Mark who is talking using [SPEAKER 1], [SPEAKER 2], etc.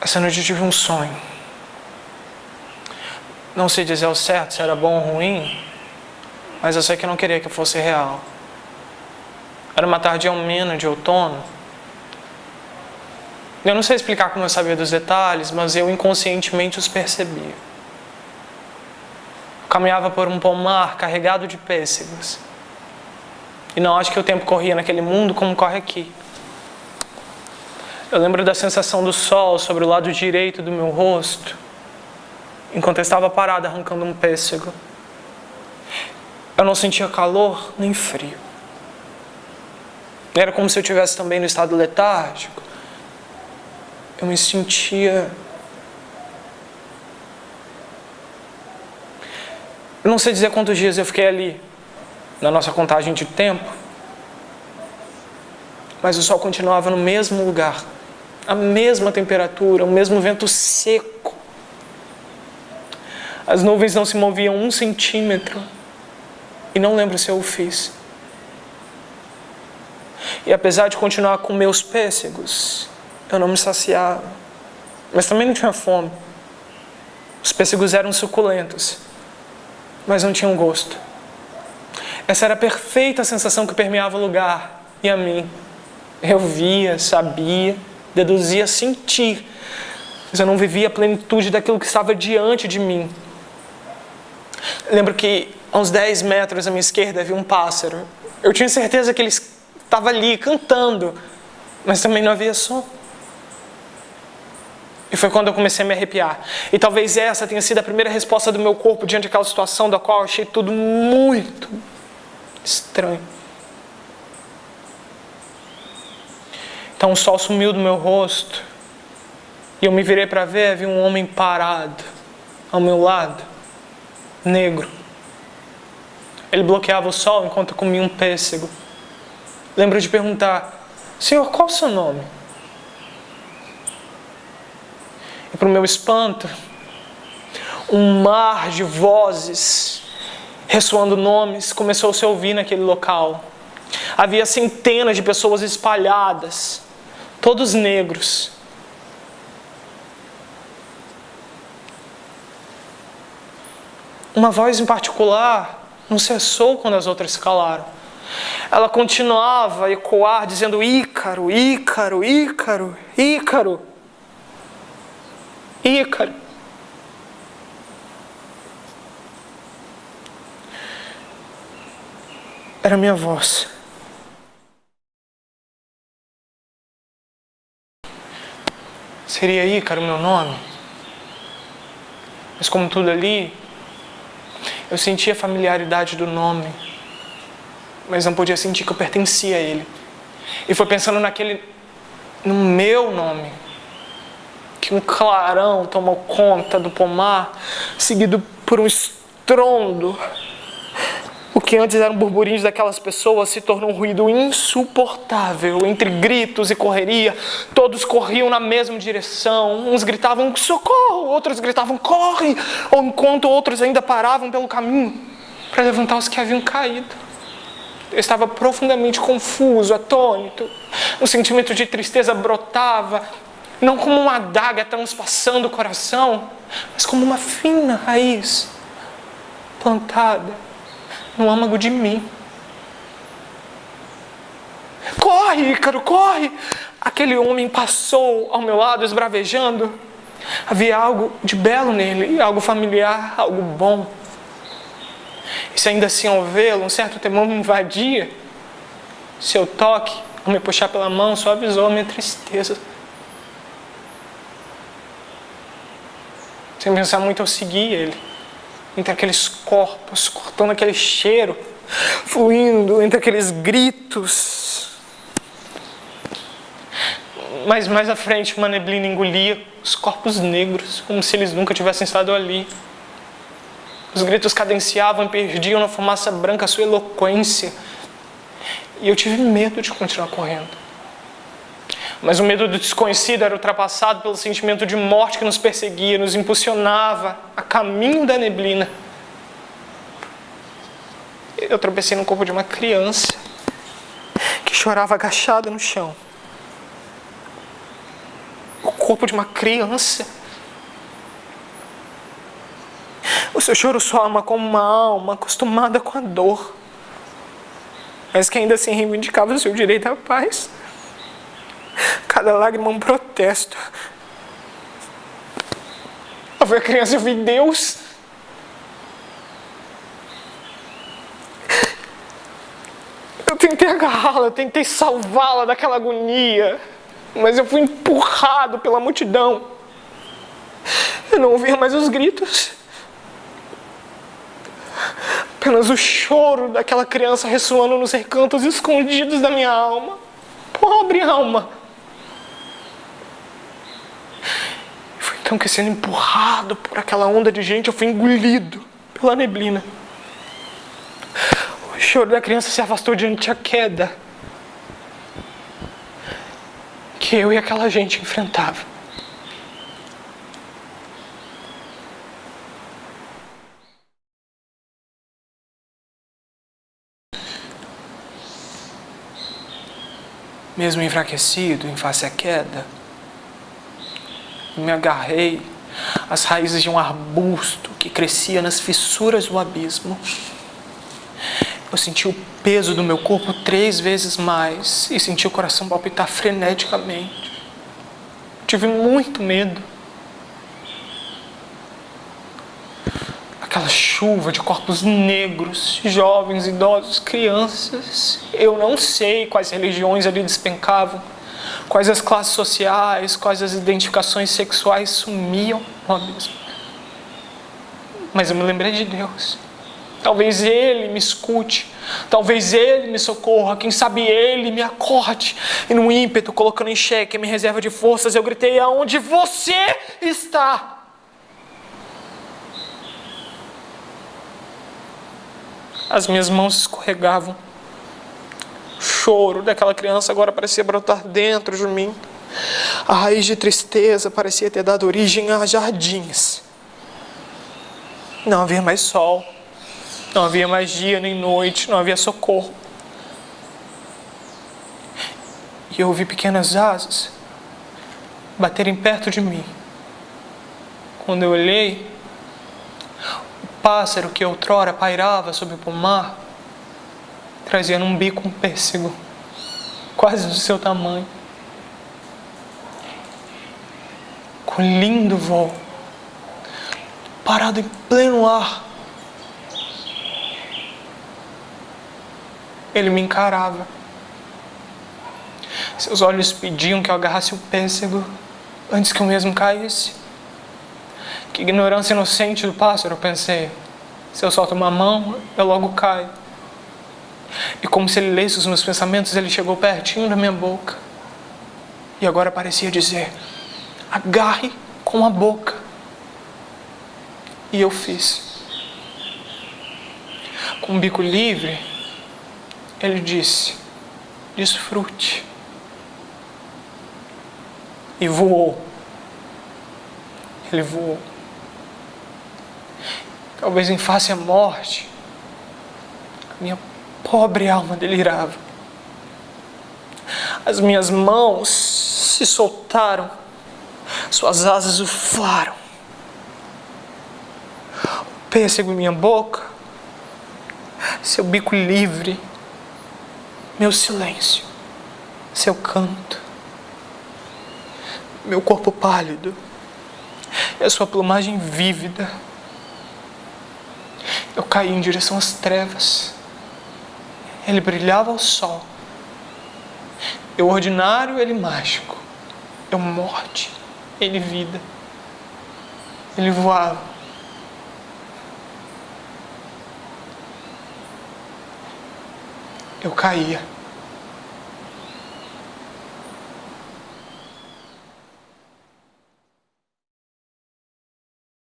[SPEAKER 1] Essa noite eu tive um sonho. Não sei dizer ao certo se era bom ou ruim, mas eu sei que eu não queria que fosse real. Era uma tarde amena de outono. Eu não sei explicar como eu sabia dos detalhes, mas eu inconscientemente os percebia. Eu caminhava por um pomar carregado de pêssegos. E não acho que o tempo corria naquele mundo como corre aqui. Eu lembro da sensação do sol sobre o lado direito do meu rosto, enquanto eu estava parado arrancando um pêssego. Eu não sentia calor nem frio. Era como se eu estivesse também no estado letárgico. Eu me sentia... Eu não sei dizer quantos dias eu fiquei ali, na nossa contagem de tempo, mas o sol continuava no mesmo lugar, a mesma temperatura, o mesmo vento seco. As nuvens não se moviam 1 centímetro, e não lembro se eu o fiz. E apesar de continuar com meus pêssegos, eu não me saciava, mas também não tinha fome. Os pêssegos eram suculentos, mas não tinham gosto. Essa era a perfeita sensação que permeava o lugar e a mim. Eu via, sabia, deduzia, sentir, mas eu não vivia a plenitude daquilo que estava diante de mim. Lembro que a uns 10 metros à minha esquerda havia um pássaro. Eu tinha certeza que ele estava ali cantando, mas também não havia som. E foi quando eu comecei a me arrepiar. E talvez essa tenha sido a primeira resposta do meu corpo diante daquela situação da qual eu achei tudo muito estranho. Então o sol sumiu do meu rosto e eu me virei para ver, havia um homem parado ao meu lado, negro. Ele bloqueava o sol enquanto eu comia um pêssego. Lembro de perguntar: Senhor, qual o seu nome? E para o meu espanto, um mar de vozes ressoando nomes começou a se ouvir naquele local. Havia centenas de pessoas espalhadas, todos negros. Uma voz em particular não cessou quando as outras se calaram. Ela continuava a ecoar, dizendo: Ícaro, Ícaro, Ícaro, Ícaro, Ícaro. Era a minha voz. Seria Ícaro meu nome? Mas como tudo ali, eu sentia a familiaridade do nome, mas não podia sentir que eu pertencia a ele. E foi pensando no meu nome, que um clarão tomou conta do pomar, seguido por um estrondo. O que antes eram burburinhos daquelas pessoas se tornou um ruído insuportável. Entre gritos e correria, todos corriam na mesma direção. Uns gritavam socorro, outros gritavam corre, ou enquanto outros ainda paravam pelo caminho para levantar os que haviam caído. Eu estava profundamente confuso, atônito. Um sentimento de tristeza brotava, não como uma adaga transpassando o coração, mas como uma fina raiz plantada no âmago de mim. Corre, Ícaro, corre! Aquele homem passou ao meu lado esbravejando. Havia algo de belo nele, algo familiar, algo bom. E se ainda assim ao vê-lo, um certo temor me invadia, seu toque, ao me puxar pela mão, suavizou a minha tristeza. Sem pensar muito, eu segui ele entre aqueles corpos, cortando aquele cheiro, fluindo entre aqueles gritos. Mas mais à frente uma neblina engolia os corpos negros, como se eles nunca tivessem estado ali. Os gritos cadenciavam e perdiam na fumaça branca a sua eloquência. E eu tive medo de continuar correndo. Mas o medo do desconhecido era ultrapassado pelo sentimento de morte que nos perseguia, nos impulsionava a caminho da neblina. Eu tropecei no corpo de uma criança que chorava agachada no chão. O corpo de uma criança. O seu choro soa como uma alma acostumada com a dor, mas que ainda assim reivindicava o seu direito à paz. Cada lágrima um protesto. Eu vi a criança, eu vi Deus. Eu tentei agarrá-la, eu tentei salvá-la daquela agonia, mas eu fui empurrado pela multidão. Eu não ouvia mais os gritos, apenas o choro daquela criança ressoando nos recantos escondidos da minha alma. Pobre alma! Foi então que, sendo empurrado por aquela onda de gente, eu fui engolido pela neblina. O choro da criança se afastou diante da queda que eu e aquela gente enfrentava. Mesmo enfraquecido em face à queda, me agarrei às raízes de um arbusto que crescia nas fissuras do abismo. Eu senti o peso do meu corpo 3 vezes mais e senti o coração palpitar freneticamente. Tive muito medo. Aquela chuva de corpos negros, jovens, idosos, crianças. Eu não sei quais religiões ali despencavam, quais as classes sociais, quais as identificações sexuais sumiam no abismo. Mas eu me lembrei de Deus. Talvez Ele me escute, talvez Ele me socorra, quem sabe Ele me acorde. E num ímpeto, colocando em xeque a minha reserva de forças, eu gritei: aonde você está? As minhas mãos escorregavam. O choro daquela criança agora parecia brotar dentro de mim. A raiz de tristeza parecia ter dado origem a jardins. Não havia mais sol. Não havia mais dia nem noite. Não havia socorro. E eu ouvi pequenas asas baterem perto de mim. Quando eu olhei, pássaro que outrora pairava sobre o pomar trazia num bico um pêssego, quase do seu tamanho, com lindo voo, parado em pleno ar. Ele me encarava. Seus olhos pediam que eu agarrasse o pêssego antes que eu mesmo caísse. Que ignorância inocente do pássaro, eu pensei. Se eu solto uma mão, eu logo caio. E como se ele lesse os meus pensamentos, ele chegou pertinho da minha boca. E agora parecia dizer: agarre com a boca. E eu fiz. Com o bico livre, ele disse: desfrute. E voou. Ele voou. Talvez em face à morte, a minha pobre alma delirava. As minhas mãos se soltaram, suas asas ufaram. O pêssego em minha boca, seu bico livre, meu silêncio, seu canto, meu corpo pálido e a sua plumagem vívida. Eu caí em direção às trevas. Ele brilhava ao sol. Eu ordinário, ele mágico. Eu morte, ele vida. Ele voava. Eu caía.